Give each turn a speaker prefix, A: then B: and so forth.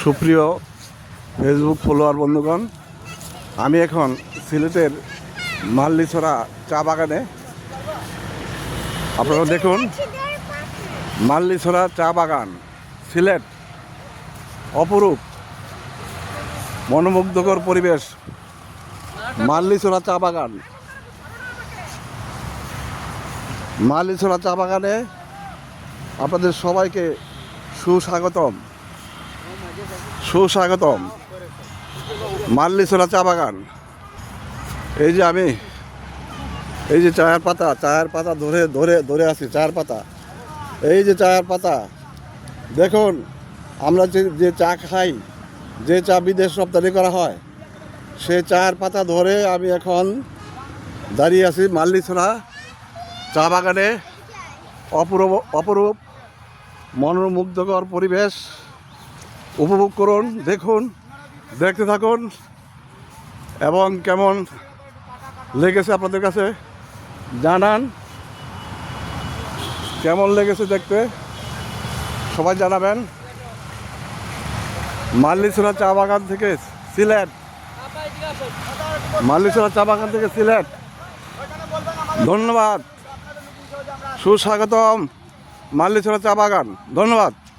A: সুপ্রিয় Facebook follower বন্ধুগণ, আমি এখন সিলেটের মাল্লিছড়া চা বাগানে। আপনারা দেখুন, মাল্লিছড়া চা বাগান, সিলেট। অপরূপ মনোমুগ্ধকর পরিবেশ, মাল্লিছড়া চা বাগান। মাল্লিছড়া চা বাগানে আপনাদের সবাইকে সুস্বাগতম। মাল্লিছড়া চা বাগান। এই যে আমি এই যে চায়ের পাতা ধরে ধরে ধরে আছি। চায়ের পাতা, এই যে চায়ের পাতা দেখুন। আমরা যে চা খাই, যে চা বিদেশ রপ্তানি করা হয়, সে চায়ের পাতা ধরে আমি এখন দাঁড়িয়ে আছি মাল্লিছড়া চা বাগানে। অপরূপ মনোমুগ্ধকর পরিবেশ উপভোগ করুন, দেখুন, দেখতে থাকুন এবং কেমন লেগেছে আপনাদের কাছে জানান। কেমন লেগেছে দেখতে সবাই জানাবেন। মাল্লিছড়া চা বাগান থেকে সিলেট, মাল্লিছড়া চা বাগান থেকে সিলেট। ধন্যবাদ, সুস্বাগতম মাল্লিছড়া চা বাগান। ধন্যবাদ।